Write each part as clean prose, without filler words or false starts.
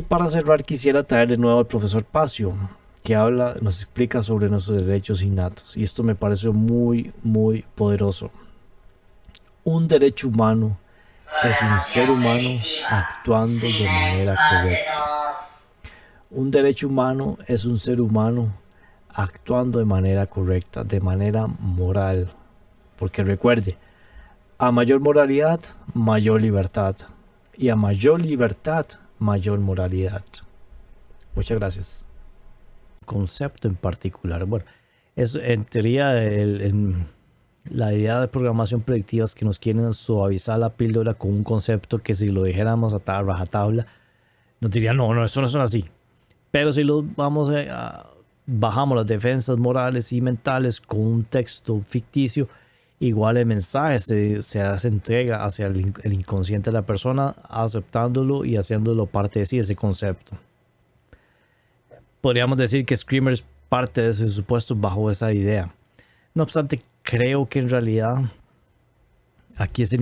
para cerrar quisiera traer de nuevo al profesor Pacio, que nos explica sobre nuestros derechos innatos. Y esto me pareció muy, muy poderoso. Un derecho humano es un ser humano actuando de manera correcta. Un derecho humano es un ser humano actuando de manera correcta, de manera moral. Porque recuerde, a mayor moralidad, mayor libertad. Y a mayor libertad, mayor moralidad. Muchas gracias. Concepto en particular. Bueno, es en teoría la idea de programación predictiva es que nos quieren suavizar la píldora con un concepto que si lo dijéramos a rajatabla, nos dirían, no, eso no es así. Pero si lo bajamos las defensas morales y mentales con un texto ficticio, igual el mensaje se hace entrega hacia el inconsciente de la persona, aceptándolo y haciéndolo parte de sí, ese concepto. Podríamos decir que Screamer es parte de ese supuesto bajo esa idea. No obstante, creo que en realidad aquí es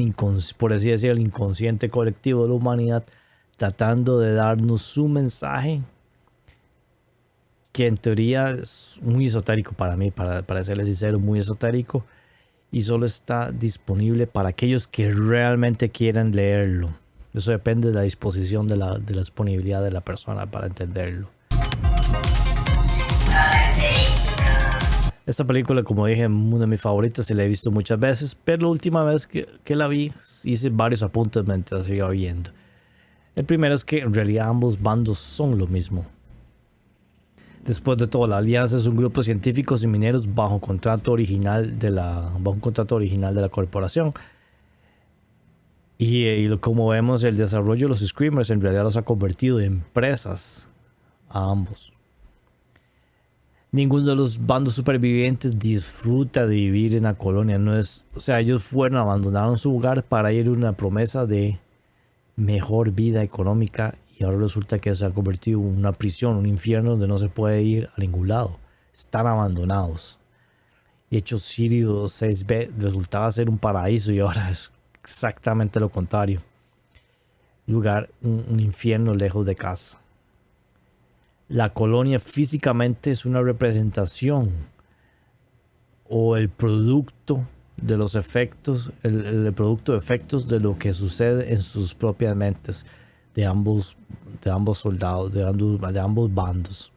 por así decirlo, el inconsciente colectivo de la humanidad tratando de darnos su mensaje, que en teoría es muy esotérico para mí, para serles sincero, muy esotérico, y solo está disponible para aquellos que realmente quieren leerlo. Eso depende de la disposición de la disponibilidad de la persona para entenderlo. Esta película, como dije, es una de mis favoritas y la he visto muchas veces, pero la última vez que la vi hice varios apuntes mientras iba viendo. El primero es que en realidad ambos bandos son lo mismo. Después de todo, la alianza es un grupo de científicos y mineros bajo un contrato original de la corporación. Y como vemos, el desarrollo de los Screamers en realidad los ha convertido en presas a ambos. Ninguno de los bandos supervivientes disfruta de vivir en la colonia. Ellos abandonaron su hogar para ir a una promesa de mejor vida económica y ahora resulta que se han convertido en una prisión, un infierno donde no se puede ir a ningún lado. Están abandonados. De hecho, Sirius 6B resultaba ser un paraíso y ahora es exactamente lo contrario. Un infierno lejos de casa. La colonia físicamente es una representación o el producto de los efectos, el producto de efectos de lo que sucede en sus propias mentes de ambos soldados, de ambos bandos.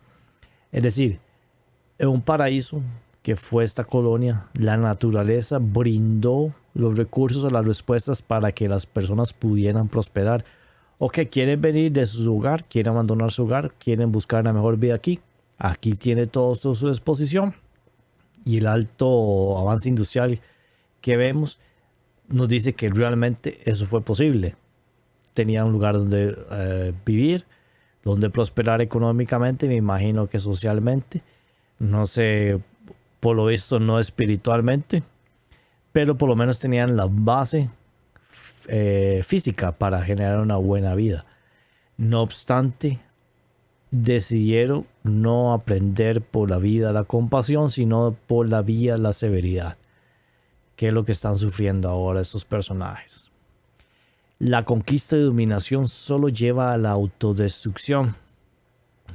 Es decir, en un paraíso que fue esta colonia, la naturaleza brindó los recursos o las respuestas para que las personas pudieran prosperar. O que quieren venir de su hogar, quieren abandonar su hogar, quieren buscar una mejor vida aquí. Aquí tiene todo esto a su disposición. Y el alto avance industrial que vemos nos dice que realmente eso fue posible. Tenía un lugar donde vivir, donde prosperar económicamente, me imagino que socialmente. No sé, por lo visto no espiritualmente, pero por lo menos tenían la base física para generar una buena vida. No obstante, decidieron no aprender por la vida la compasión, sino por la vía la severidad, que es lo que están sufriendo ahora estos personajes. La conquista y dominación solo lleva a la autodestrucción,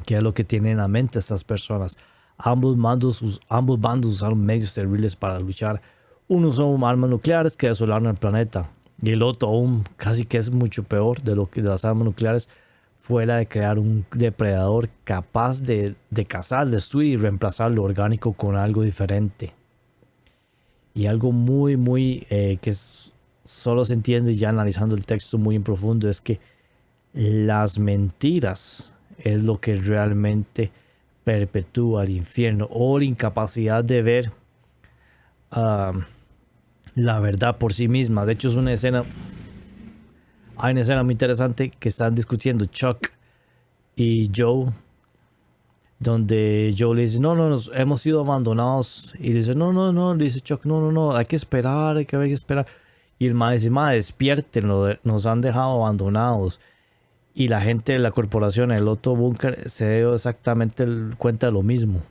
que es lo que tienen en la mente estas personas. Ambos bandos usaron medios terribles para luchar. Uno son armas nucleares que desolaron el planeta. Y el otro, aún casi que es mucho peor de las armas nucleares, fue la de crear un depredador capaz de cazar, destruir y reemplazar lo orgánico con algo diferente. Y algo muy que solo se entiende ya analizando el texto muy en profundo es que las mentiras es lo que realmente perpetúa el infierno o la incapacidad de ver la verdad por sí misma. De hecho, hay una escena muy interesante que están discutiendo Chuck y Joe, donde Joe le dice, no, nos hemos sido abandonados, y le dice, no, le dice Chuck, no, hay que esperar. Y el man dice, despierten, nos han dejado abandonados. Y la gente de la corporación, el otro búnker, se dio exactamente cuenta de lo mismo.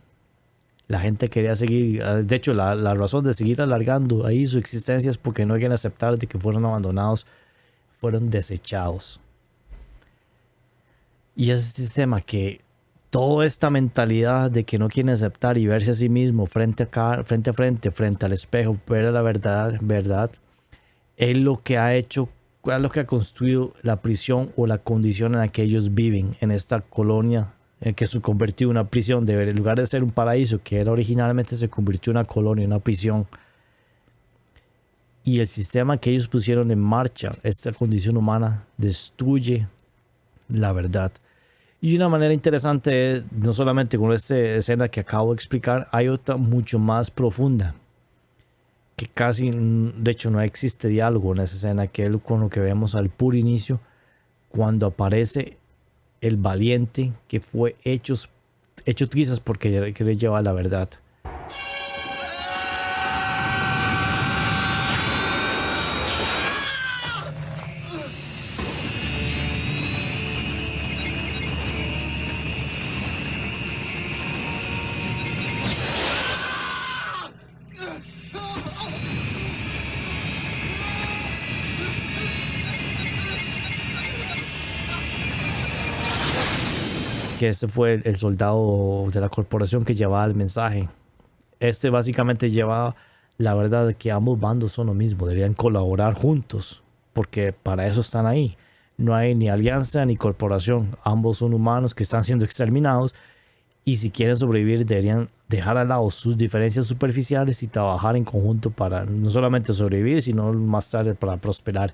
La gente quería seguir, de hecho la razón de seguir alargando ahí su existencia es porque no quieren aceptar de que fueron abandonados, fueron desechados. Y ese sistema que toda esta mentalidad de que no quieren aceptar y verse a sí mismo frente a frente al espejo, ver la verdad, es lo que ha hecho, es lo que ha construido la prisión o la condición en la que ellos viven en esta colonia, en que se convirtió en una prisión, en lugar de ser un paraíso que era originalmente, se convirtió en una colonia, una prisión. Y el sistema que ellos pusieron en marcha, esta condición humana, destruye la verdad. Y una manera interesante, no solamente con esta escena que acabo de explicar, hay otra mucho más profunda, que casi, de hecho, no existe diálogo en esa escena, que es con lo que vemos al puro inicio, cuando aparece el valiente que fue hecho trizas porque quería llevar la verdad. Que este fue el soldado de la corporación que llevaba el mensaje. Este básicamente llevaba la verdad de que ambos bandos son lo mismo, deberían colaborar juntos, porque para eso están ahí. No hay ni alianza ni corporación, ambos son humanos que están siendo exterminados y si quieren sobrevivir deberían dejar al lado sus diferencias superficiales y trabajar en conjunto para no solamente sobrevivir, sino más tarde para prosperar.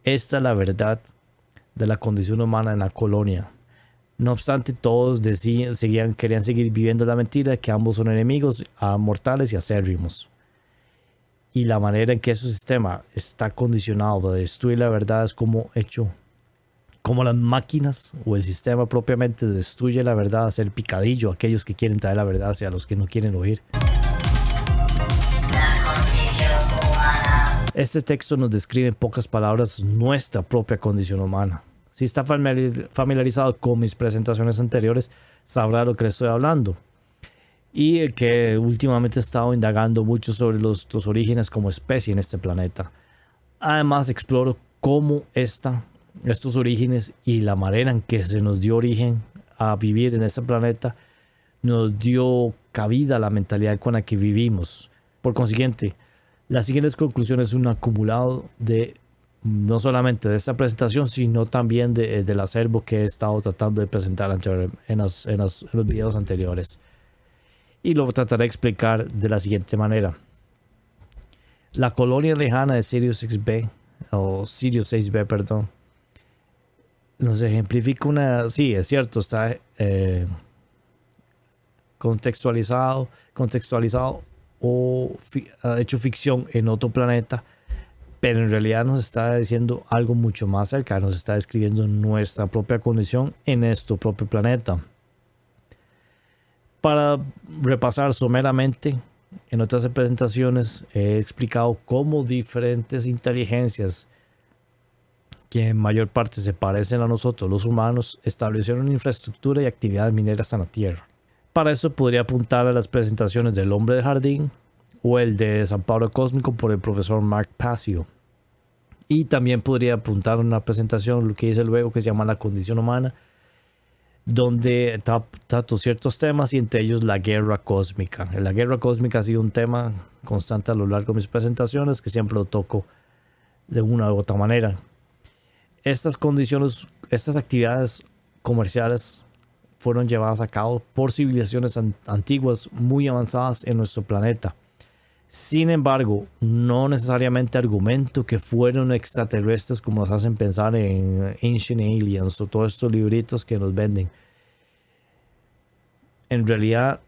Esta es la verdad de la condición humana en la colonia. No obstante, todos querían seguir viviendo la mentira de que ambos son enemigos, mortales y acérrimos. Y la manera en que ese sistema está condicionado a destruir la verdad es como las máquinas o el sistema propiamente destruye la verdad, hacer picadillo a aquellos que quieren traer la verdad hacia los que no quieren oír. Este texto nos describe en pocas palabras nuestra propia condición humana. Si está familiarizado con mis presentaciones anteriores, sabrá lo que le estoy hablando. Y que últimamente he estado indagando mucho sobre los orígenes como especie en este planeta. Además, exploro cómo estos orígenes y la manera en que se nos dio origen a vivir en este planeta nos dio cabida a la mentalidad con la que vivimos. Por consiguiente, las siguientes conclusiones son un acumulado de no solamente de esta presentación, sino también del acervo que he estado tratando de presentar en los videos anteriores. Y lo trataré de explicar de la siguiente manera. La colonia lejana de Sirius 6B, perdón, nos ejemplifica sí, es cierto, está contextualizado o hecho ficción en otro planeta, pero en realidad nos está diciendo algo mucho más cercano, nos está describiendo nuestra propia condición en nuestro propio planeta. Para repasar someramente, en otras presentaciones he explicado cómo diferentes inteligencias que en mayor parte se parecen a nosotros los humanos establecieron infraestructura y actividades mineras en la Tierra. Para eso podría apuntar a las presentaciones del Hombre de Jardín o el de Desamparo Cósmico por el profesor Mark Passio. Y también podría apuntar a una presentación, lo que hice luego, que se llama La Condición Humana, donde trato ciertos temas y entre ellos la guerra cósmica. La guerra cósmica ha sido un tema constante a lo largo de mis presentaciones, que siempre lo toco de una u otra manera. Estas actividades comerciales fueron llevadas a cabo por civilizaciones antiguas muy avanzadas en nuestro planeta. Sin embargo, no necesariamente argumento que fueron extraterrestres como nos hacen pensar en Ancient Aliens o todos estos libritos que nos venden. En realidad,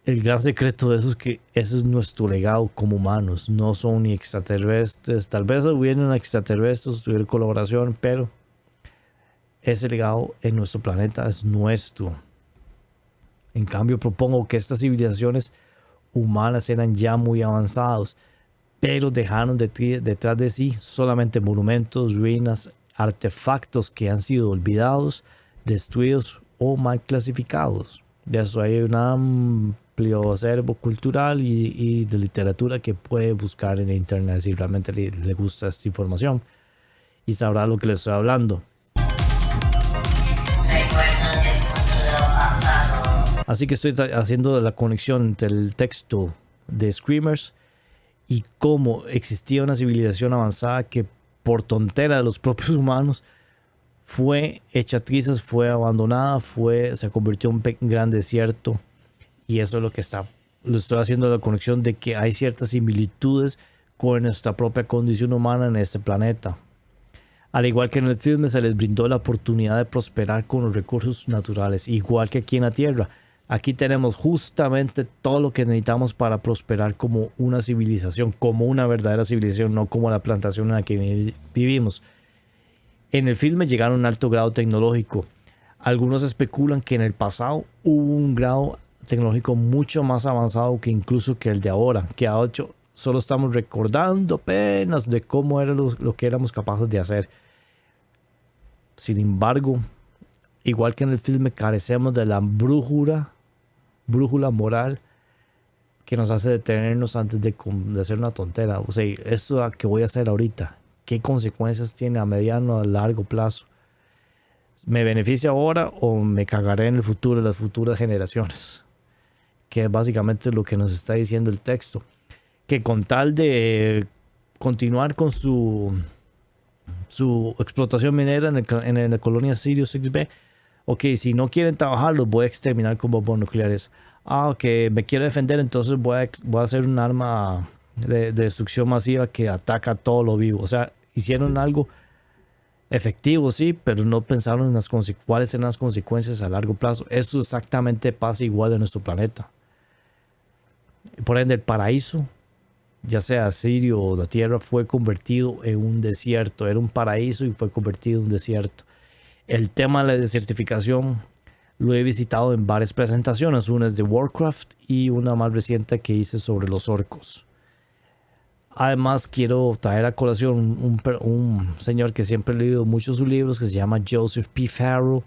el gran secreto de eso es que ese es nuestro legado como humanos. No son ni extraterrestres. Tal vez hubieran extraterrestres, tuvieron colaboración, pero ese legado en nuestro planeta es nuestro. En cambio, propongo que estas civilizaciones humanas eran ya muy avanzados, pero dejaron detrás de sí solamente monumentos, ruinas, artefactos que han sido olvidados, destruidos o mal clasificados. De eso hay un amplio acervo cultural y de literatura que puede buscar en internet si realmente le gusta esta información y sabrá lo que le estoy hablando. Así que estoy haciendo la conexión entre el texto de Screamers y cómo existía una civilización avanzada que por tontera de los propios humanos fue hecha trizas, fue abandonada, se convirtió en un gran desierto. Y eso es lo estoy haciendo la conexión de que hay ciertas similitudes con nuestra propia condición humana en este planeta. Al igual que en el filme se les brindó la oportunidad de prosperar con los recursos naturales, igual que aquí en la Tierra. Aquí tenemos justamente todo lo que necesitamos para prosperar como una civilización, como una verdadera civilización, no como la plantación en la que vivimos. En el filme llegaron a un alto grado tecnológico. Algunos especulan que en el pasado hubo un grado tecnológico mucho más avanzado que incluso que el de ahora, que de hecho solo estamos recordando apenas de cómo era lo que éramos capaces de hacer. Sin embargo, igual que en el filme, carecemos de la brújula moral que nos hace detenernos antes de hacer una tontera. O sea, esto que voy a hacer ahorita, ¿qué consecuencias tiene a mediano o a largo plazo? ¿Me beneficia ahora o me cagaré en el futuro de las futuras generaciones? Que es básicamente lo que nos está diciendo el texto. Que con tal de continuar con su explotación minera en la colonia Sirius XB, ok, si no quieren trabajar, los voy a exterminar con bombas nucleares. Ok, me quiero defender, entonces voy a hacer un arma de destrucción masiva que ataca a todo lo vivo. O sea, hicieron algo efectivo, sí, pero no pensaron en cuáles eran las consecuencias a largo plazo. Eso exactamente pasa igual en nuestro planeta. Por ende, el paraíso, ya sea Sirio o la Tierra, fue convertido en un desierto. Era un paraíso y fue convertido en un desierto. El tema de la desertificación lo he visitado en varias presentaciones. Una es de Warcraft y una más reciente que hice sobre los orcos. Además, quiero traer a colación un señor que siempre he leído muchos sus libros, que se llama Joseph P. Farrell.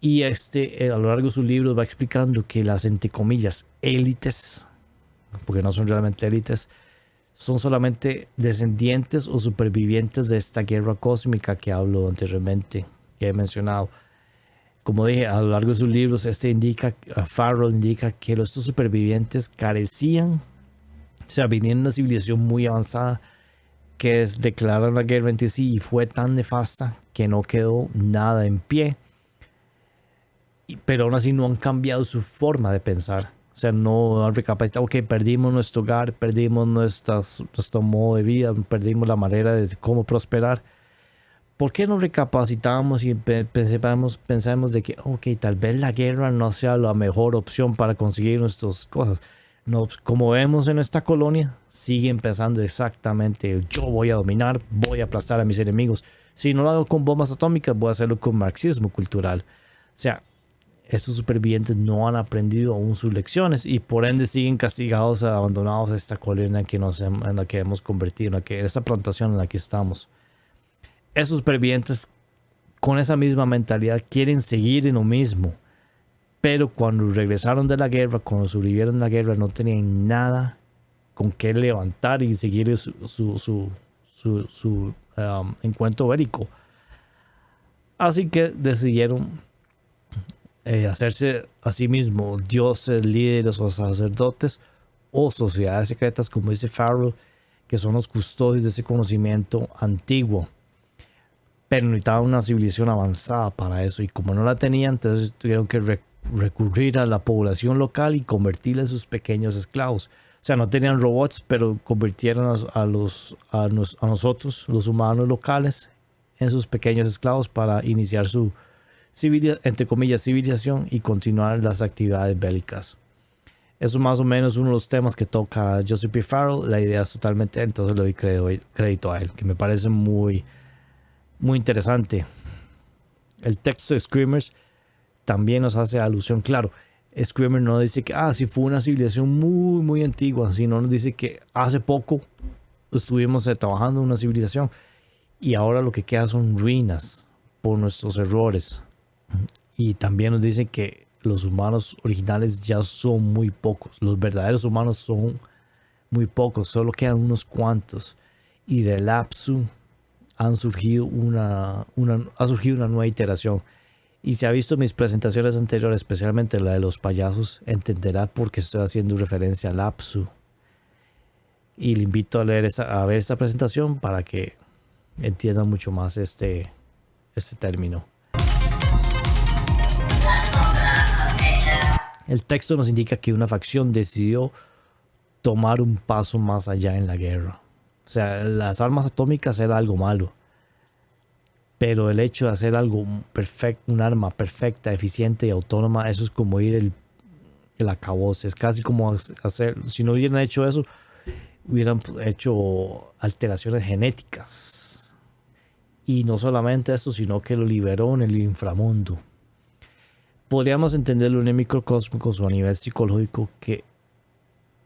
Y a lo largo de sus libros va explicando que las, entre comillas, élites, porque no son realmente élites, son solamente descendientes o supervivientes de esta guerra cósmica que hablo anteriormente, que he mencionado. Como dije, a lo largo de sus libros, Farrell indica que estos supervivientes carecían, o sea, vinieron de una civilización muy avanzada que declararon la guerra entre sí y fue tan nefasta que no quedó nada en pie. Pero aún así no han cambiado su forma de pensar. O sea, no han recapacitado. Ok, perdimos nuestro hogar, perdimos nuestro modo de vida, perdimos la manera de cómo prosperar. ¿Por qué no recapacitamos y pensamos de que, ok, tal vez la guerra no sea la mejor opción para conseguir nuestras cosas? No, como vemos en esta colonia, siguen pensando exactamente, yo voy a dominar, voy a aplastar a mis enemigos. Si no lo hago con bombas atómicas, voy a hacerlo con marxismo cultural. O sea, estos supervivientes no han aprendido aún sus lecciones y por ende siguen castigados, abandonados a esta colonia en la que hemos convertido, en esta plantación en la que estamos. Esos supervivientes con esa misma mentalidad quieren seguir en lo mismo, pero cuando regresaron de la guerra, cuando sobrevivieron a la guerra, no tenían nada con qué levantar y seguir su encuentro bélico. Así que decidieron hacerse a sí mismo dioses, líderes o sacerdotes o sociedades secretas, como dice Farrell, que son los custodios de ese conocimiento antiguo. Pero necesitaban una civilización avanzada para eso, y como no la tenían, entonces tuvieron que recurrir a la población local y convertirla en sus pequeños esclavos. O sea, no tenían robots, pero convirtieron a nosotros, los humanos locales, en sus pequeños esclavos para iniciar su entre comillas civilización y continuar las actividades bélicas. Eso es más o menos uno de los temas que toca Joseph P. Farrell. La idea es totalmente, entonces le doy crédito a él, que me parece muy, muy interesante. El texto de Screamers también nos hace alusión. Claro, Screamer no dice que si fue una civilización muy, muy antigua, sino nos dice que hace poco estuvimos trabajando en una civilización y ahora lo que queda son ruinas por nuestros errores. Y también nos dicen que los humanos originales ya son muy pocos. Los verdaderos humanos son muy pocos. Solo quedan unos cuantos. Y de Apsu ha surgido una nueva iteración. Y si ha visto mis presentaciones anteriores, especialmente la de los payasos, entenderá por qué estoy haciendo referencia al Apsu. Y le invito a ver esta presentación para que entienda mucho más este término. El texto nos indica que una facción decidió tomar un paso más allá en la guerra. O sea, las armas atómicas era algo malo, pero el hecho de hacer algo perfecto, un arma perfecta, eficiente y autónoma, eso es como ir el acabose. Es casi como hacer, si no hubieran hecho eso, hubieran hecho alteraciones genéticas. Y no solamente eso, sino que lo liberó en el inframundo. Podríamos entenderlo en el microcosmos o a nivel psicológico, que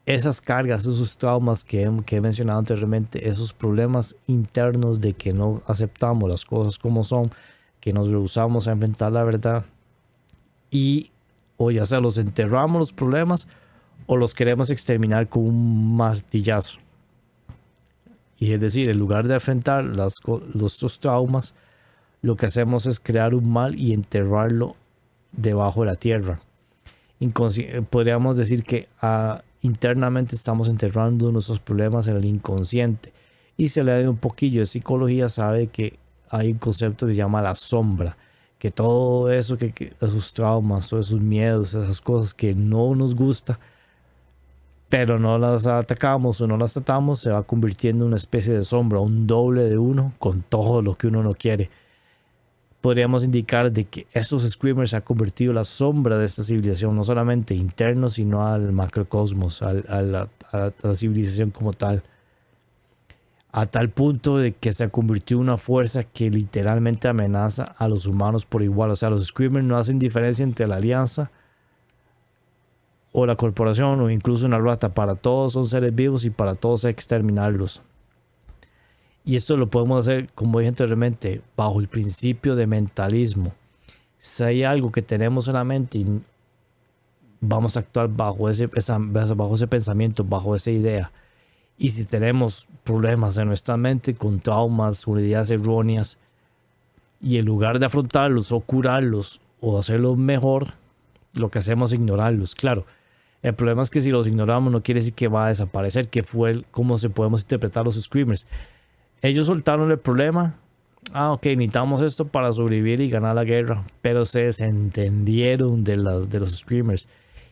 esas cargas, esos traumas que he mencionado anteriormente, esos problemas internos de que no aceptamos las cosas como son, que nos rehusamos a enfrentar la verdad, y o ya sea los enterramos los problemas o los queremos exterminar con un martillazo. Y es decir, en lugar de enfrentar los traumas, lo que hacemos es crear un mal y enterrarlo debajo de la tierra. Podríamos decir que internamente estamos enterrando nuestros problemas en el inconsciente. Y si le da un poquillo de psicología, sabe que hay un concepto que se llama la sombra, que todo eso, que esos traumas, todos esos miedos, esas cosas que no nos gusta, pero no las atacamos o no las tratamos, se va convirtiendo en una especie de sombra, un doble de uno con todo lo que uno no quiere. Podríamos indicar de que esos screamers se han convertido en la sombra de esta civilización, no solamente interno, sino al macrocosmos, a la civilización como tal. A tal punto de que se ha convertido en una fuerza que literalmente amenaza a los humanos por igual. O sea, los screamers no hacen diferencia entre la alianza o la corporación o incluso una rata. Para todos son seres vivos y para todos hay que exterminarlos. Y esto lo podemos hacer, como dije anteriormente, bajo el principio de mentalismo. Si hay algo que tenemos en la mente, vamos a actuar bajo ese pensamiento, bajo esa idea. Y si tenemos problemas en nuestra mente con traumas, con ideas erróneas, y en lugar de afrontarlos o curarlos o hacerlos mejor, lo que hacemos es ignorarlos. Claro, el problema es que si los ignoramos no quiere decir que va a desaparecer, que fue cómo se podemos interpretar los screamers. Ellos soltaron el problema. Ok, necesitamos esto para sobrevivir y ganar la guerra. Pero se desentendieron de los screamers.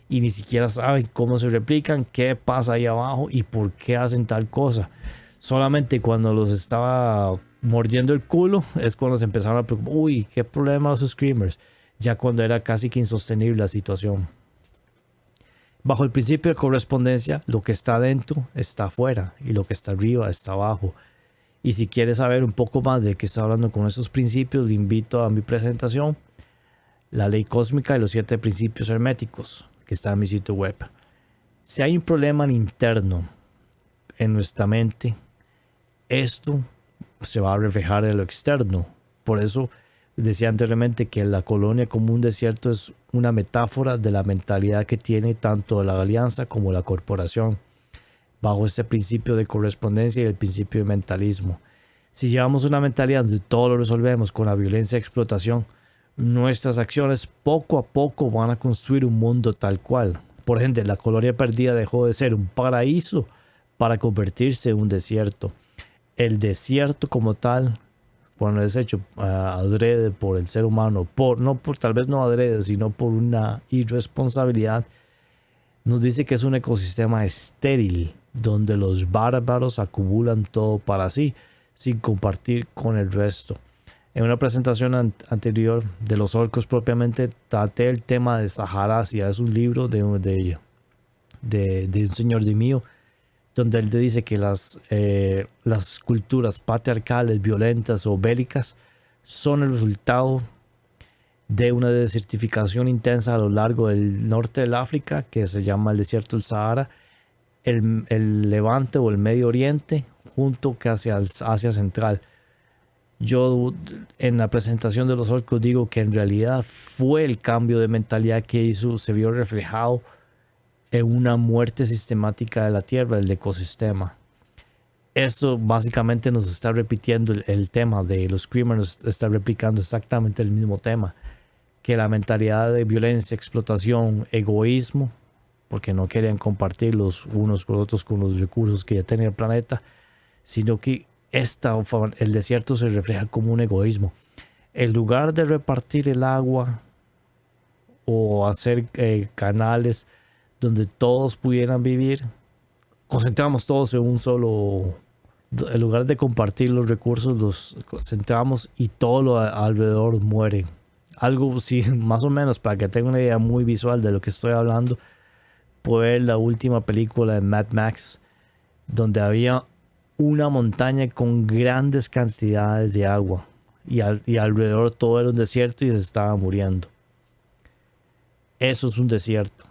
Y ni siquiera saben cómo se replican, qué pasa ahí abajo y por qué hacen tal cosa. Solamente cuando los estaba mordiendo el culo es cuando se empezaron a preocupar. Uy, qué problema los screamers. Ya cuando era casi que insostenible la situación. Bajo el principio de correspondencia, lo que está adentro está afuera y lo que está arriba está abajo. Y si quieres saber un poco más de qué estoy hablando con esos principios, le invito a mi presentación, La Ley Cósmica y los 7 Principios Herméticos, que está en mi sitio web. Si hay un problema interno en nuestra mente, esto se va a reflejar en lo externo. Por eso decía anteriormente que la colonia como un desierto es una metáfora de la mentalidad que tiene tanto la alianza como la corporación, bajo este principio de correspondencia y el principio de mentalismo. Si llevamos una mentalidad donde todo lo resolvemos con la violencia y explotación, nuestras acciones poco a poco van a construir un mundo tal cual. Por ejemplo, la colonia perdida dejó de ser un paraíso para convertirse en un desierto. El desierto como tal, cuando es hecho adrede por el ser humano, tal vez no adrede, sino por una irresponsabilidad, nos dice que es un ecosistema estéril, donde los bárbaros acumulan todo para sí, sin compartir con el resto. En una presentación anterior de los orcos propiamente, traté el tema de Saharasia. Es un libro de un señor de mío, donde él te dice que las culturas patriarcales, violentas o bélicas son el resultado de una desertificación intensa a lo largo del norte del África, que se llama el desierto del Sahara, el Levante o el Medio Oriente, junto casi al Asia Central. Yo en la presentación de los orcos digo que en realidad fue el cambio de mentalidad que hizo, se vio reflejado en una muerte sistemática de la tierra, del ecosistema. Esto básicamente nos está repitiendo el tema de los screamers, nos está replicando exactamente el mismo tema, que la mentalidad de violencia, explotación, egoísmo, porque no querían compartir los unos con otros con los recursos que ya tenía el planeta, sino que el desierto se refleja como un egoísmo. En lugar de repartir el agua o hacer canales donde todos pudieran vivir, concentramos todos en un solo. En lugar de compartir los recursos, los concentramos y todo lo alrededor muere. Algo, sí, más o menos, para que tenga una idea muy visual de lo que estoy hablando, puede ver la última película de Mad Max, donde había una montaña con grandes cantidades de agua y alrededor todo era un desierto y se estaba muriendo. Eso es un desierto.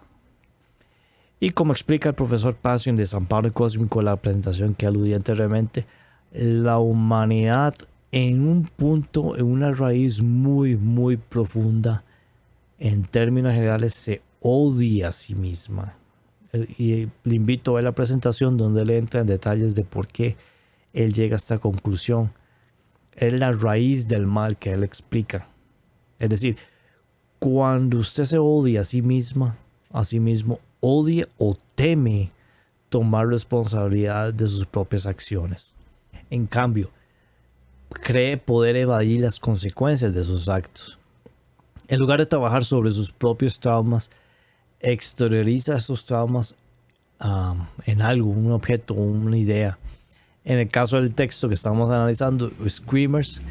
Y como explica el profesor Pacio en Desamparo Cósmico, la presentación que aludí anteriormente, la humanidad en un punto, en una raíz muy, muy profunda, en términos generales, se odia a sí misma. Y le invito a ver la presentación donde él entra en detalles de por qué él llega a esta conclusión. Es la raíz del mal que él explica. Es decir, cuando usted se odia a sí misma, a sí mismo, odia o teme tomar responsabilidad de sus propias acciones. En cambio, cree poder evadir las consecuencias de sus actos. En lugar de trabajar sobre sus propios traumas, exterioriza esos traumas en algo, un objeto, una idea. En el caso del texto que estamos analizando, Screamers,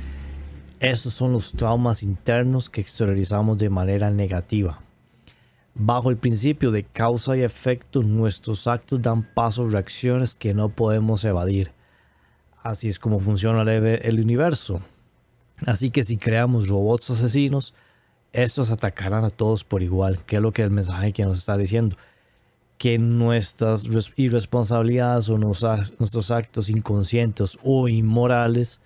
esos son los traumas internos que exteriorizamos de manera negativa. Bajo el principio de causa y efecto, nuestros actos dan paso a reacciones que no podemos evadir. Así es como funciona el universo. Así que si creamos robots asesinos, estos atacarán a todos por igual, que es lo que el mensaje que nos está diciendo. Que nuestras irresponsabilidades o nuestros actos inconscientes o inmorales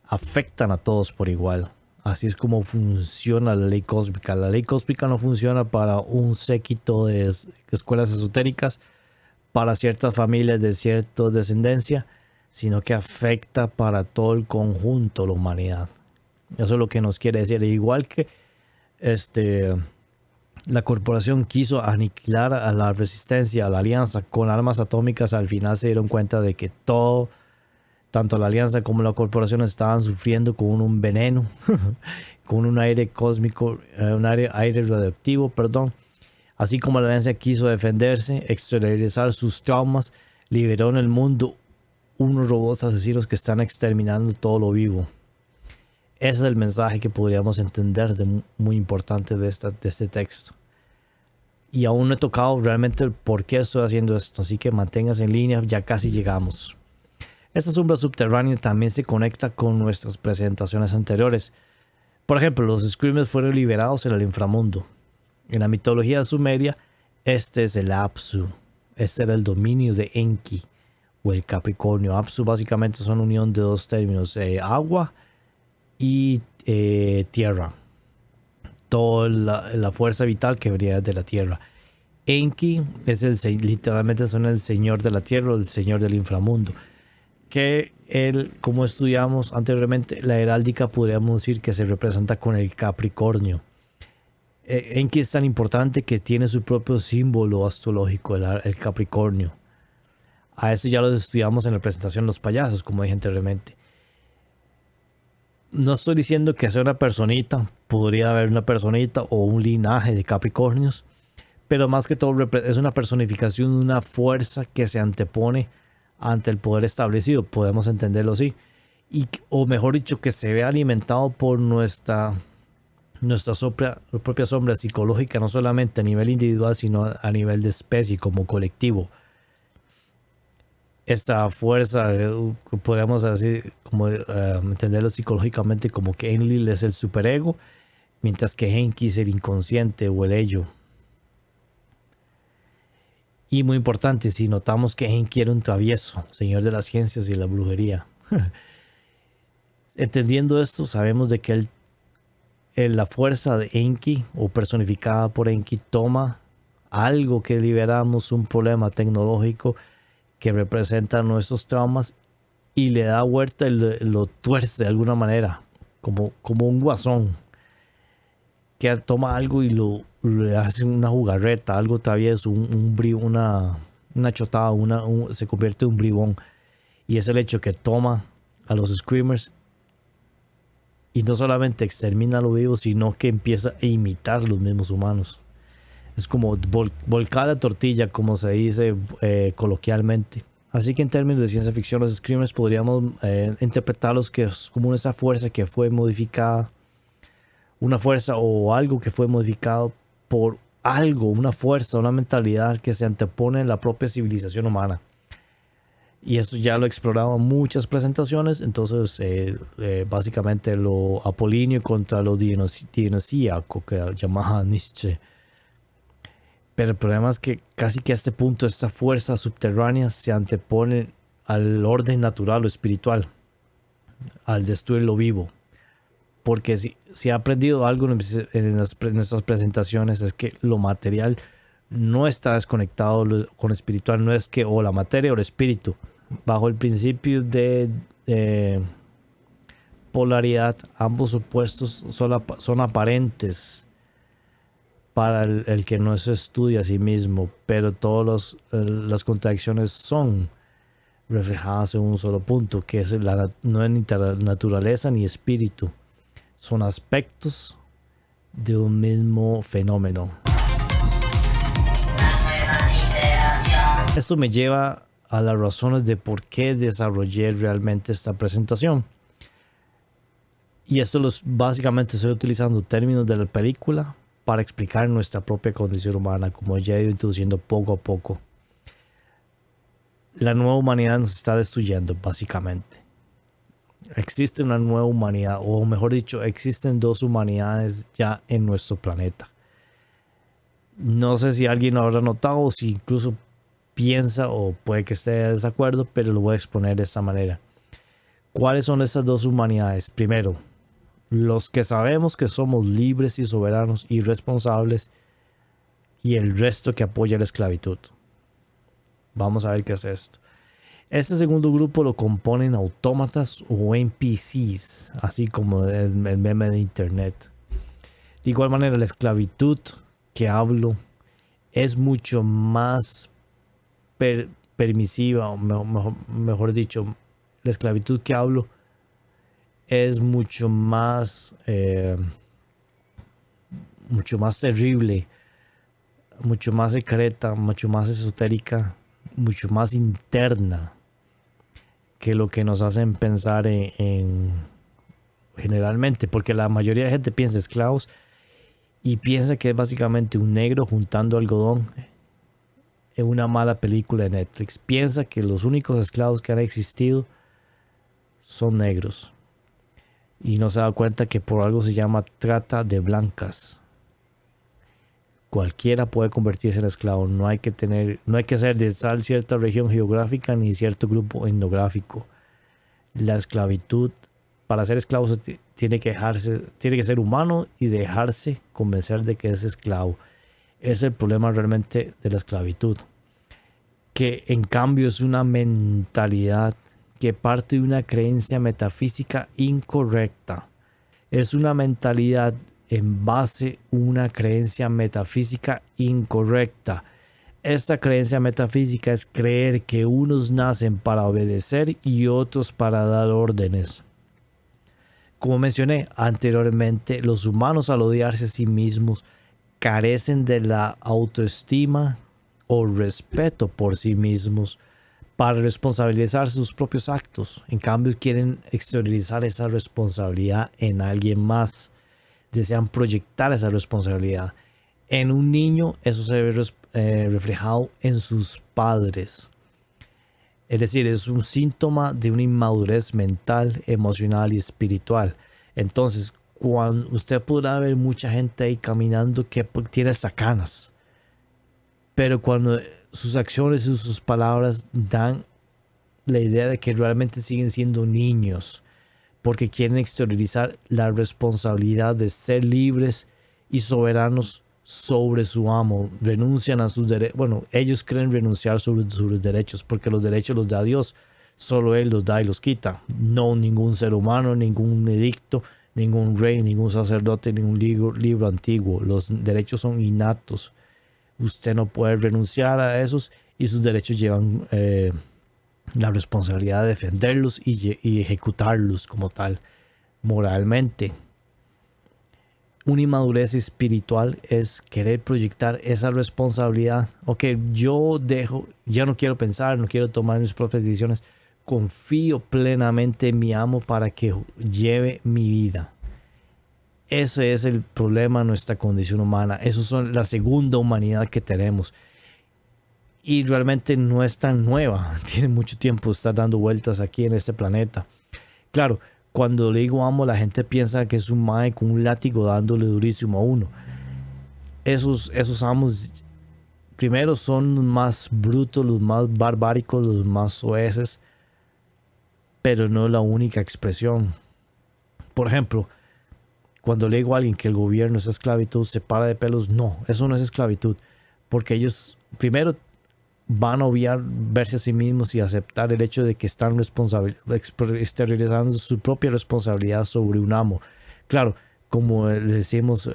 afectan a todos por igual. Así es como funciona la ley cósmica. La ley cósmica no funciona para un séquito de escuelas esotéricas, para ciertas familias de cierta descendencia, sino que afecta para todo el conjunto de la humanidad. Eso es lo que nos quiere decir. Igual que la corporación quiso aniquilar a la resistencia, a la alianza con armas atómicas, al final se dieron cuenta de que todo, tanto la alianza como la corporación, estaban sufriendo con un veneno, con un aire cósmico, aire radioactivo, perdón. Así como la alianza quiso defenderse, exteriorizar sus traumas, liberó en el mundo unos robots asesinos que están exterminando todo lo vivo. Ese es el mensaje que podríamos entender muy importante de este texto. Y aún no he tocado realmente el por qué estoy haciendo esto, así que manténgase en línea, ya casi llegamos. Esta sombra subterránea también se conecta con nuestras presentaciones anteriores. Por ejemplo, los Screamers fueron liberados en el inframundo. En la mitología sumeria, este es el Apsu. Este era el dominio de Enki o el Capricornio. Apsu básicamente son unión de dos términos, agua y tierra. Toda la fuerza vital que venía de la tierra. Enki es literalmente son el señor de la tierra o el señor del inframundo. Que él, como estudiamos anteriormente, la heráldica podríamos decir que se representa con el Capricornio. Enki es tan importante que tiene su propio símbolo astrológico, el Capricornio. A eso ya lo estudiamos en la presentación de los payasos, como dije anteriormente. No estoy diciendo que sea una personita, podría haber una personita o un linaje de Capricornios, pero más que todo es una personificación de una fuerza que se antepone ante el poder establecido, podemos entenderlo así, o mejor dicho, que se ve alimentado por nuestra propia sombra psicológica, no solamente a nivel individual, sino a nivel de especie, como colectivo. Esta fuerza, podríamos decir, como entenderlo psicológicamente, como que Enlil es el superego, mientras que Enki es el inconsciente o el ello. Y muy importante, si notamos que Enki era un travieso, señor de las ciencias y la brujería. Entendiendo esto, sabemos de que la fuerza de Enki, o personificada por Enki, toma algo que liberamos, un problema tecnológico que representa nuestros traumas, y le da vuelta y lo tuerce de alguna manera, como un guasón. que toma algo y le hace una jugarreta, algo travieso, una chotada, se convierte en un bribón. Y es el hecho que toma a los Screamers y no solamente extermina a lo vivo, sino que empieza a imitar los mismos humanos. Es como volcar la tortilla, como se dice coloquialmente. Así que en términos de ciencia ficción, los Screamers podríamos interpretarlos que es como esa fuerza que fue modificada, una fuerza o algo que fue modificado por algo, una fuerza, una mentalidad que se antepone en la propia civilización humana. Y eso ya lo he explorado en muchas presentaciones. Entonces básicamente lo apolíneo contra lo dionisíaco que llamaba Nietzsche. Pero el problema es que casi que a este punto esta fuerza subterránea se antepone al orden natural o espiritual, al destruir lo vivo. Porque si ha aprendido algo en nuestras presentaciones es que lo material no está desconectado con lo espiritual. No es que o la materia o el espíritu. Bajo el principio de polaridad, ambos opuestos son aparentes para el que no se estudia a sí mismo, pero todas las contradicciones son reflejadas en un solo punto, que es no es ni naturaleza ni espíritu, son aspectos de un mismo fenómeno. Esto me lleva a las razones de por qué desarrollé realmente esta presentación. Y esto básicamente estoy utilizando términos de la película para explicar nuestra propia condición humana, como ya he ido introduciendo poco a poco. La nueva humanidad nos está destruyendo, básicamente. Existe una nueva humanidad, o mejor dicho, existen dos humanidades ya en nuestro planeta. No sé si alguien lo habrá notado o si incluso piensa o puede que esté de desacuerdo, pero lo voy a exponer de esta manera. ¿Cuáles son estas dos humanidades? Primero, los que sabemos que somos libres y soberanos y responsables, y el resto que apoya la esclavitud. Vamos a ver qué es esto. Este segundo grupo lo componen autómatas o NPCs, así como el meme de internet. De igual manera, la esclavitud que hablo es mucho más permisiva, o mejor dicho, la esclavitud que hablo es mucho más terrible, mucho más secreta, mucho más esotérica, mucho más interna que lo que nos hacen pensar en generalmente, porque la mayoría de gente piensa esclavos y piensa que es básicamente un negro juntando algodón en una mala película de Netflix. Piensa que los únicos esclavos que han existido son negros. Y no se da cuenta que por algo se llama trata de blancas. Cualquiera puede convertirse en esclavo. No hay que ser de tal cierta región geográfica ni cierto grupo etnográfico. La esclavitud, para ser esclavo, tiene que ser humano y dejarse convencer de que es esclavo. Es el problema realmente de la esclavitud, que en cambio es una mentalidad que parte de una creencia metafísica incorrecta. Es una mentalidad en base a una creencia metafísica incorrecta. Esta creencia metafísica es creer que unos nacen para obedecer y otros para dar órdenes. Como mencioné anteriormente, los humanos al odiarse a sí mismos carecen de la autoestima o respeto por sí mismos para responsabilizar sus propios actos. En cambio, quieren exteriorizar esa responsabilidad en alguien más. Desean proyectar esa responsabilidad. En un niño eso se ve reflejado en sus padres. Es decir, es un síntoma de una inmadurez mental, emocional y espiritual. Entonces, cuando usted podrá ver mucha gente ahí caminando que tiene sacanas, pero cuando sus acciones y sus palabras dan la idea de que realmente siguen siendo niños, porque quieren exteriorizar la responsabilidad de ser libres y soberanos sobre su amo. Renuncian a sus derechos. Bueno, ellos creen renunciar sobre sus derechos, porque los derechos los da Dios. Solo Él los da y los quita. No ningún ser humano, ningún edicto, ningún rey, ningún sacerdote, ningún libro antiguo. Los derechos son innatos. Usted no puede renunciar a esos y sus derechos llevan la responsabilidad de defenderlos y ejecutarlos como tal, moralmente. Una inmadurez espiritual es querer proyectar esa responsabilidad. Ok, yo ya no quiero pensar, no quiero tomar mis propias decisiones. Confío plenamente en mi amo para que lleve mi vida. Ese es el problema de nuestra condición humana. Eso son la segunda humanidad que tenemos. Y realmente no es tan nueva. Tiene mucho tiempo estar dando vueltas aquí en este planeta. Claro, cuando le digo amo, la gente piensa que es un mae con un látigo dándole durísimo a uno. Esos amos primero son más brutos, los más barbáricos, los más soeces, pero no es la única expresión. Por ejemplo, cuando le digo a alguien que el gobierno es esclavitud, se para de pelos. No, eso no es esclavitud, porque ellos primero van a obviar verse a sí mismos y aceptar el hecho de que están exteriorizando su propia responsabilidad sobre un amo. Claro, como le decimos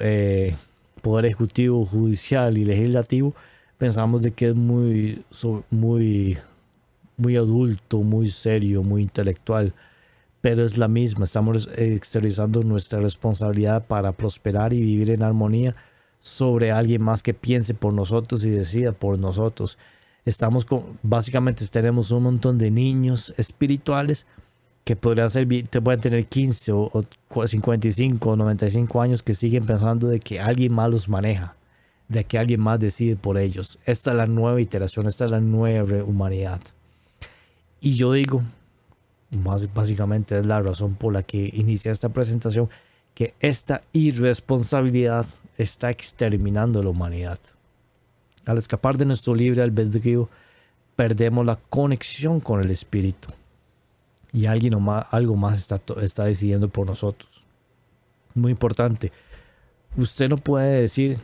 poder ejecutivo, judicial y legislativo, pensamos de que es muy adulto, muy serio, muy intelectual, pero es la misma. Estamos exteriorizando nuestra responsabilidad para prosperar y vivir en armonía sobre alguien más que piense por nosotros y decida por nosotros. Básicamente tenemos un montón de niños espirituales que pueden tener 15 o 55 o 95 años que siguen pensando de que alguien más los maneja, de que alguien más decide por ellos. Esta es la nueva iteración, esta es la nueva humanidad. Y yo digo, básicamente es la razón por la que inicié esta presentación, que esta irresponsabilidad está exterminando la humanidad. Al escapar de nuestro libre albedrío, perdemos la conexión con el espíritu. Y algo más está decidiendo por nosotros. Muy importante. Usted no puede decir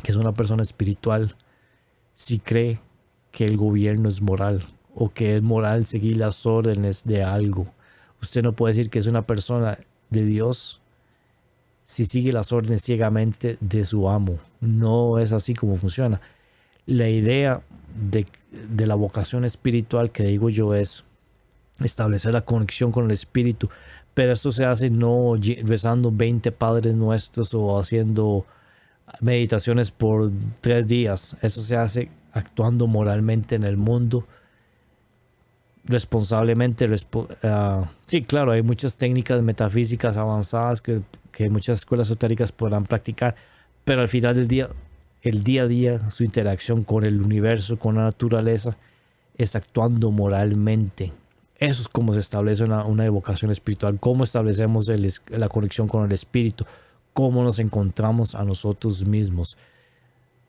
que es una persona espiritual si cree que el gobierno es moral o que es moral seguir las órdenes de algo. Usted no puede decir que es una persona de Dios si sigue las órdenes ciegamente de su amo. No es así como funciona. La idea de la vocación espiritual que digo yo es establecer la conexión con el espíritu, pero esto se hace no rezando 20 Padres Nuestros o haciendo meditaciones por 3 días. Eso se hace actuando moralmente en el mundo, responsablemente. Sí, claro, hay muchas técnicas metafísicas avanzadas que muchas escuelas esotéricas podrán practicar, pero al final del día, el día a día, su interacción con el universo, con la naturaleza, es actuando moralmente. Eso es como se establece una evocación espiritual, cómo establecemos la conexión con el espíritu, cómo nos encontramos a nosotros mismos.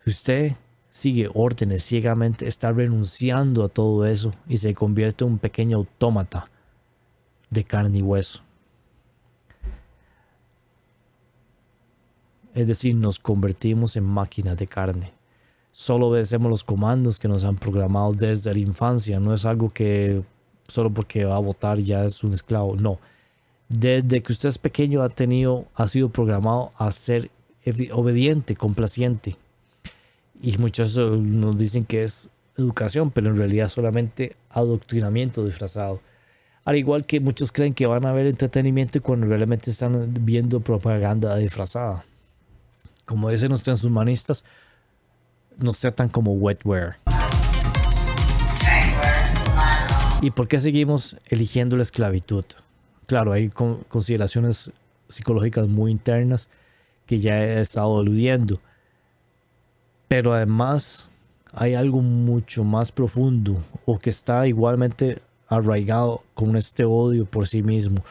Si usted sigue órdenes ciegamente, está renunciando a todo eso y se convierte en un pequeño autómata de carne y hueso. Es decir, nos convertimos en máquinas de carne. Solo obedecemos los comandos que nos han programado desde la infancia. No es algo que solo porque va a votar ya es un esclavo. No. Desde que usted es pequeño ha sido programado a ser obediente, complaciente. Y muchos nos dicen que es educación, pero en realidad solamente adoctrinamiento disfrazado. Al igual que muchos creen que van a ver entretenimiento cuando realmente están viendo propaganda disfrazada. Como dicen los transhumanistas, nos tratan como wetware. ¿Y por qué seguimos eligiendo la esclavitud? Claro, hay consideraciones psicológicas muy internas que ya he estado eludiendo. Pero además hay algo mucho más profundo o que está igualmente arraigado con este odio por sí mismo.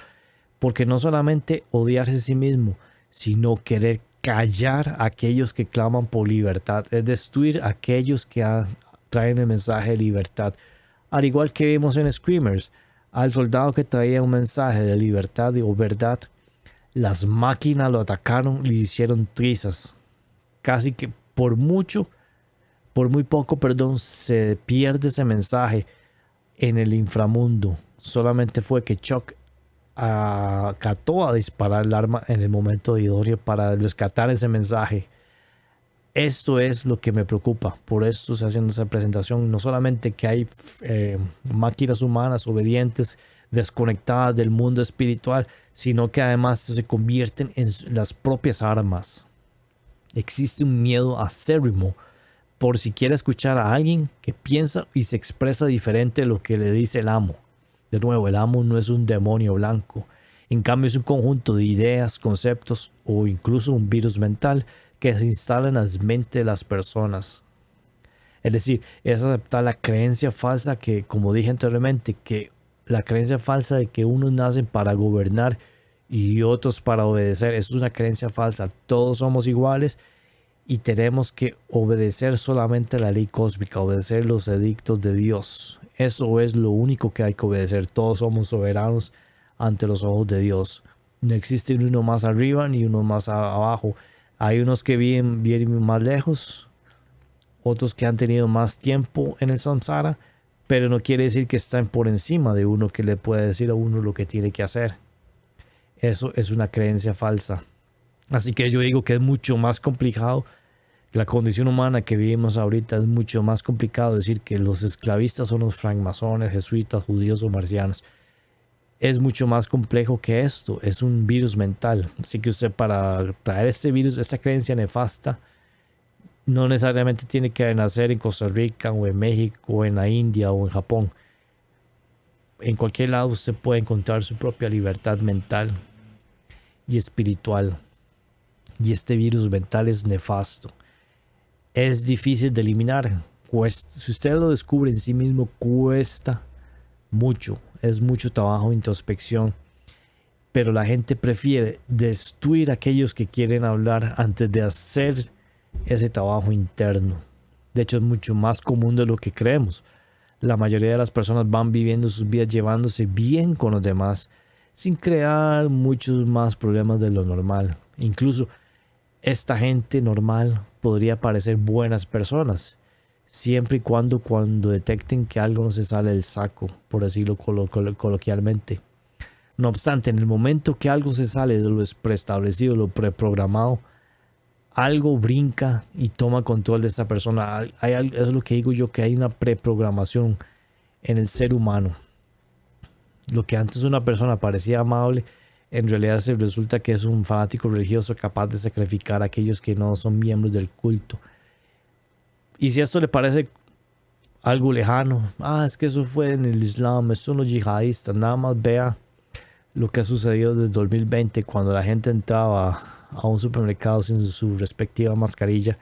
Porque no solamente odiarse a sí mismo, sino querer callar a aquellos que claman por libertad, es destruir a aquellos que traen el mensaje de libertad. Al igual que vimos en Screamers, al soldado que traía un mensaje de libertad o verdad, las máquinas lo atacaron y le hicieron trizas. Casi que por muy poco, se pierde ese mensaje en el inframundo. Solamente fue que Chuck acató a disparar el arma en el momento idóneo para rescatar ese mensaje. Esto es lo que me preocupa. Por esto estoy haciendo esa presentación. No solamente que hay máquinas humanas obedientes, desconectadas del mundo espiritual, sino que además se convierten en las propias armas. Existe un miedo acérrimo por siquiera escuchar a alguien que piensa y se expresa diferente de lo que le dice el amo. De nuevo, el amo no es un demonio blanco. En cambio, es un conjunto de ideas, conceptos o incluso un virus mental que se instala en las mentes de las personas. Es decir, es aceptar la creencia falsa que, como dije anteriormente, que la creencia falsa de que unos nacen para gobernar y otros para obedecer. Eso es una creencia falsa. Todos somos iguales y tenemos que obedecer solamente la ley cósmica, obedecer los edictos de Dios. Eso es lo único que hay que obedecer. Todos somos soberanos ante los ojos de Dios. No existe uno más arriba ni uno más abajo. Hay unos que viven más lejos, otros que han tenido más tiempo en el samsara, pero no quiere decir que están por encima de uno que le puede decir a uno lo que tiene que hacer. Eso es una creencia falsa. Así que yo digo que es mucho más complicado. La condición humana que vivimos ahorita es mucho más complicado decir que los esclavistas son los francmasones, jesuitas, judíos o marcianos. Es mucho más complejo que esto. Es un virus mental. Así que usted, para traer este virus, esta creencia nefasta, no necesariamente tiene que nacer en Costa Rica o en México o en la India o en Japón. En cualquier lado usted puede encontrar su propia libertad mental y espiritual. Y este virus mental es nefasto. Es difícil de eliminar. Si usted lo descubre en sí mismo, cuesta mucho. Es mucho trabajo de introspección. Pero la gente prefiere destruir a aquellos que quieren hablar antes de hacer ese trabajo interno. De hecho, es mucho más común de lo que creemos. La mayoría de las personas van viviendo sus vidas llevándose bien con los demás, sin crear muchos más problemas de lo normal. Incluso esta gente normal podría parecer buenas personas, siempre y cuando detecten que algo no se sale del saco, por decirlo coloquialmente. No obstante, en el momento que algo se sale de lo preestablecido, lo preprogramado, algo brinca y toma control de esa persona. Eso es lo que digo yo, que hay una preprogramación en el ser humano. Lo que antes una persona parecía amable, en realidad se resulta que es un fanático religioso capaz de sacrificar a aquellos que no son miembros del culto. Y si esto le parece algo lejano, es que eso fue en el Islam, eso son los yihadistas, nada más vea lo que ha sucedido desde 2020 cuando la gente entraba a un supermercado sin su respectiva mascarilla,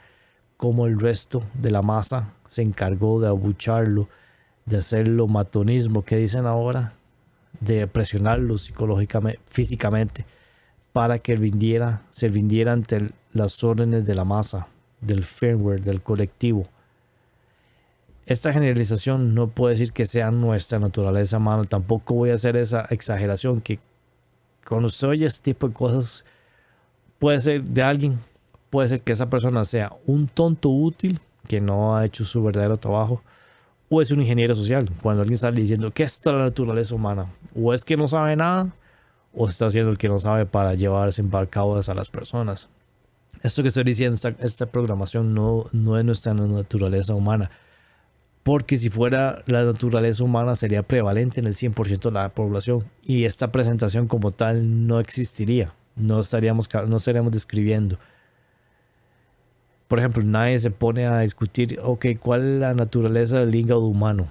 como el resto de la masa se encargó de abucharlo, de hacerlo matonismo, que dicen ahora, de presionarlo psicológicamente, físicamente, para que se rindiera ante las órdenes de la masa, del firmware, del colectivo. Esta generalización no puede decir que sea nuestra naturaleza humana. Tampoco voy a hacer esa exageración que cuando usted oye este tipo de cosas, puede ser de alguien, puede ser que esa persona sea un tonto útil que no ha hecho su verdadero trabajo, o es un ingeniero social. Cuando alguien está diciendo que esta es la naturaleza humana, o es que no sabe nada, o está haciendo el que no sabe para llevarse embarcados a las personas. Esto que estoy diciendo, esta programación no es nuestra naturaleza humana. Porque si fuera la naturaleza humana sería prevalente en el 100% de la población y esta presentación como tal no existiría, no estaríamos describiendo. Por ejemplo, nadie se pone a discutir, ¿cuál es la naturaleza del hígado humano?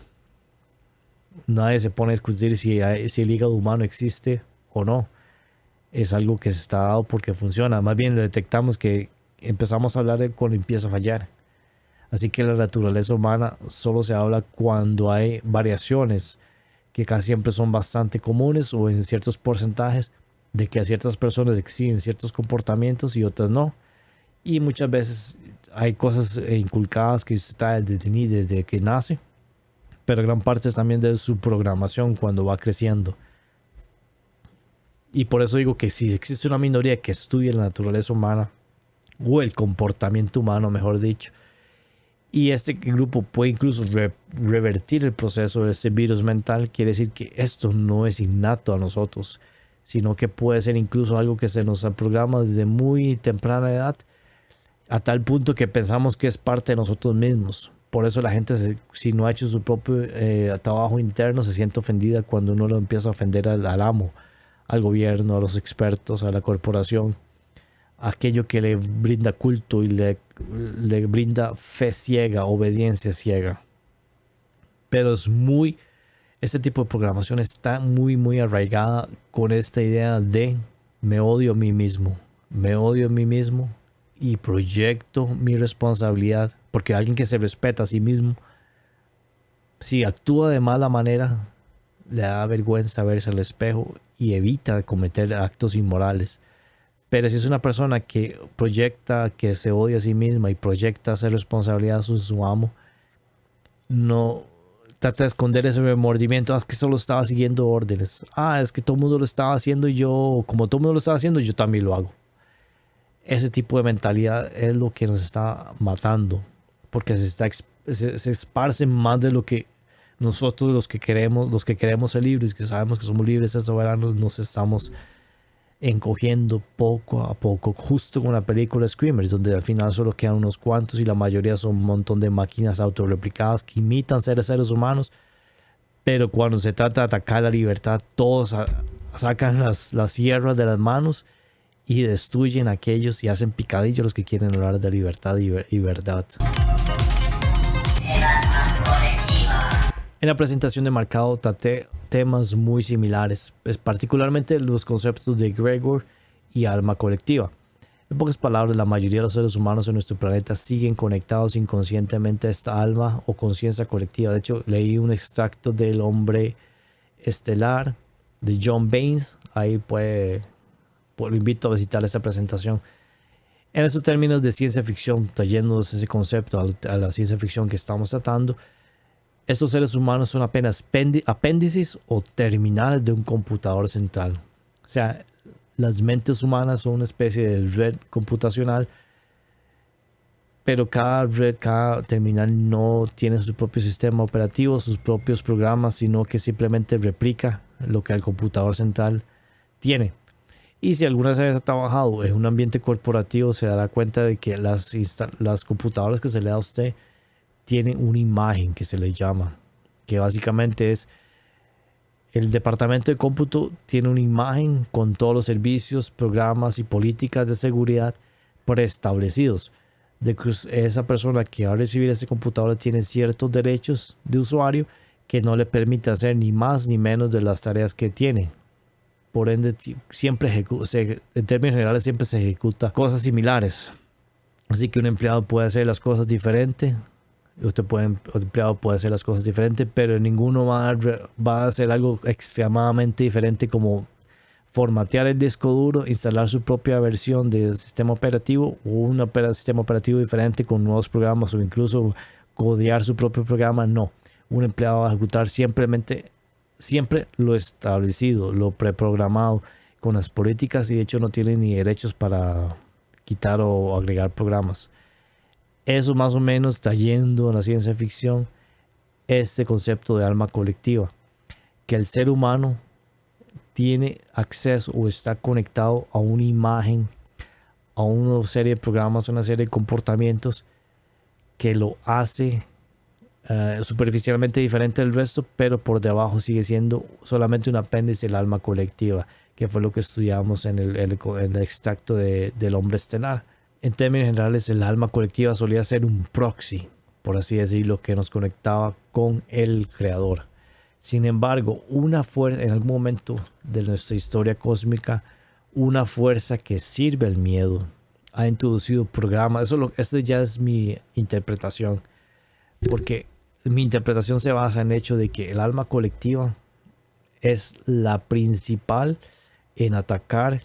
Nadie se pone a discutir si el hígado humano existe o no. Es algo que se está dado porque funciona. Más bien lo detectamos que empezamos a hablar de cuando empieza a fallar. Así que la naturaleza humana solo se habla cuando hay variaciones que casi siempre son bastante comunes o en ciertos porcentajes de que a ciertas personas exhiben ciertos comportamientos y otras no. Y muchas veces hay cosas inculcadas que usted está desde que nace, pero gran parte es también de su programación cuando va creciendo. Y por eso digo que si existe una minoría que estudie la naturaleza humana o el comportamiento humano, mejor dicho, y este grupo puede incluso revertir el proceso de este virus mental, quiere decir que esto no es innato a nosotros, sino que puede ser incluso algo que se nos programa desde muy temprana edad, a tal punto que pensamos que es parte de nosotros mismos. Por eso la gente, si no ha hecho su propio trabajo interno, se siente ofendida cuando uno lo empieza a ofender al amo, al gobierno, a los expertos, a la corporación, aquello que le brinda culto y le brinda fe ciega, obediencia ciega. Pero este tipo de programación está muy arraigada con esta idea de me odio a mí mismo y proyecto mi responsabilidad, porque alguien que se respeta a sí mismo, si actúa de mala manera, le da vergüenza verse al espejo y evita cometer actos inmorales. Pero si es una persona que proyecta, que se odia a sí misma y proyecta hacer responsabilidad a su amo, no trata de esconder ese remordimiento. Es que solo estaba siguiendo órdenes. Es que todo el mundo lo estaba haciendo y yo, como todo el mundo lo estaba haciendo, yo también lo hago. Ese tipo de mentalidad es lo que nos está matando, porque se esparce más de lo que nosotros los que queremos ser libres, que sabemos que somos libres y soberanos, nos estamos encogiendo poco a poco, justo con la película Screamers, donde al final solo quedan unos cuantos y la mayoría son un montón de máquinas autorreplicadas que imitan seres humanos, pero cuando se trata de atacar la libertad, todos sacan las sierras de las manos y destruyen a aquellos y hacen picadillo a los que quieren hablar de libertad y verdad. En la presentación de Marcado traté temas muy similares, particularmente los conceptos de Gregor y alma colectiva. En pocas palabras, la mayoría de los seres humanos en nuestro planeta siguen conectados inconscientemente a esta alma o conciencia colectiva. De hecho, leí un extracto del Hombre Estelar de John Baines. Ahí lo invito a visitar esta presentación. En esos términos de ciencia ficción, trayéndonos ese concepto a la ciencia ficción que estamos tratando, estos seres humanos son apenas apéndices o terminales de un computador central. O sea, las mentes humanas son una especie de red computacional, pero cada terminal no tiene su propio sistema operativo, sus propios programas, sino que simplemente replica lo que el computador central tiene. Y si alguna vez ha trabajado en un ambiente corporativo, se dará cuenta de que las computadoras que se le da a usted tienen una imagen que se le llama, que básicamente es el departamento de cómputo tiene una imagen con todos los servicios, programas y políticas de seguridad preestablecidos, de que esa persona que va a recibir ese computador tiene ciertos derechos de usuario que no le permite hacer ni más ni menos de las tareas que tiene. Por ende, en términos generales siempre se ejecuta cosas similares. Así que un empleado puede hacer las cosas diferentes. Un empleado puede hacer las cosas diferentes, pero ninguno va a hacer algo extremadamente diferente como formatear el disco duro, instalar su propia versión del sistema operativo o un sistema operativo diferente con nuevos programas o incluso codear su propio programa. No, un empleado va a ejecutar siempre lo establecido, lo preprogramado con las políticas, y de hecho no tiene ni derechos para quitar o agregar programas. Eso más o menos está yendo en la ciencia ficción, este concepto de alma colectiva, que el ser humano tiene acceso o está conectado a una imagen, a una serie de programas, una serie de comportamientos que lo hace superficialmente diferente del resto, pero por debajo sigue siendo solamente un apéndice del alma colectiva, que fue lo que estudiamos en el extracto del Hombre Estelar. En términos generales, el alma colectiva solía ser un proxy, por así decirlo, que nos conectaba con el creador. Sin embargo, una fuerza, en algún momento de nuestra historia cósmica, una fuerza que sirve al miedo ha introducido programas. Esta ya es mi interpretación, porque mi interpretación se basa en el hecho de que el alma colectiva es la principal en atacar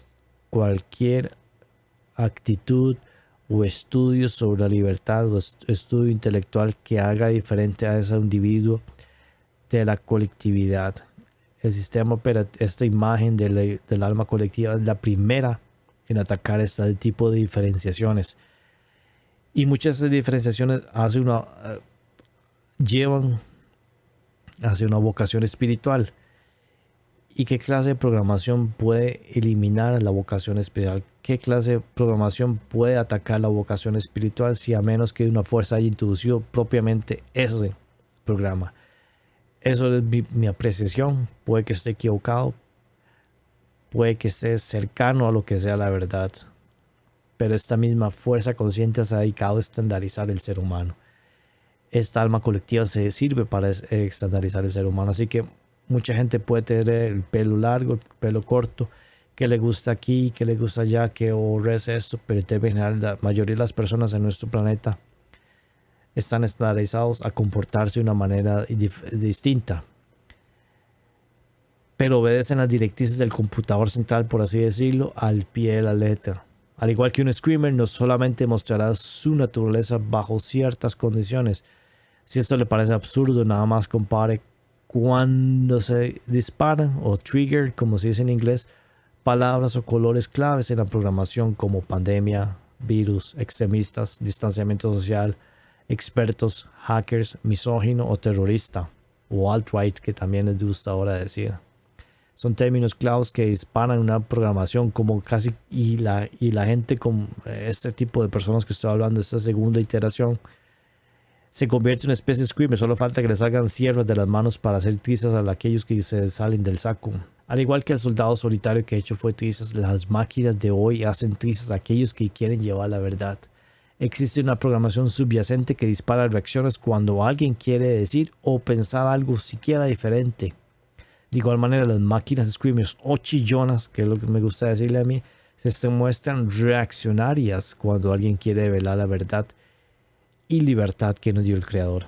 cualquier actitud o estudio sobre la libertad o estudio intelectual que haga diferente a ese individuo de la colectividad. El sistema esta imagen del alma colectiva es la primera en atacar este tipo de diferenciaciones, y muchas de esas diferenciaciones llevan hacia una vocación espiritual, ¿Y qué clase de programación puede eliminar la vocación especial? ¿Qué clase de programación puede atacar la vocación espiritual si a menos que una fuerza haya introducido propiamente ese programa? Eso es mi apreciación. Puede que esté equivocado, puede que esté cercano a lo que sea la verdad, pero esta misma fuerza consciente se ha dedicado a estandarizar el ser humano. Esta alma colectiva se sirve para estandarizar el ser humano, así que mucha gente puede tener el pelo largo, el pelo corto, que le gusta aquí, que le gusta allá, que aborrece esto, pero en general la mayoría de las personas en nuestro planeta están estandarizados a comportarse de una manera distinta, pero obedecen las directrices del computador central, por así decirlo, al pie de la letra. Al igual que un screamer, no solamente mostrará su naturaleza bajo ciertas condiciones. Si esto le parece absurdo, nada más compare cuando se disparan o trigger, como se dice en inglés, palabras o colores claves en la programación como pandemia, virus, extremistas, distanciamiento social, expertos, hackers, misógino o terrorista, o alt-right, que también les gusta ahora decir. Son términos claves que disparan una programación como casi, y la gente con este tipo de personas que estoy hablando, esta segunda iteración, se convierte en una especie de screamer. Solo falta que le salgan sierras de las manos para hacer trizas a aquellos que se salen del saco. Al igual que el soldado solitario que hecho fue trizas, las máquinas de hoy hacen trizas a aquellos que quieren llevar la verdad. Existe una programación subyacente que dispara reacciones cuando alguien quiere decir o pensar algo siquiera diferente. De igual manera, las máquinas screamers o chillonas, que es lo que me gusta decirle a mí, se muestran reaccionarias cuando alguien quiere revelar la verdad y libertad que nos dio el Creador.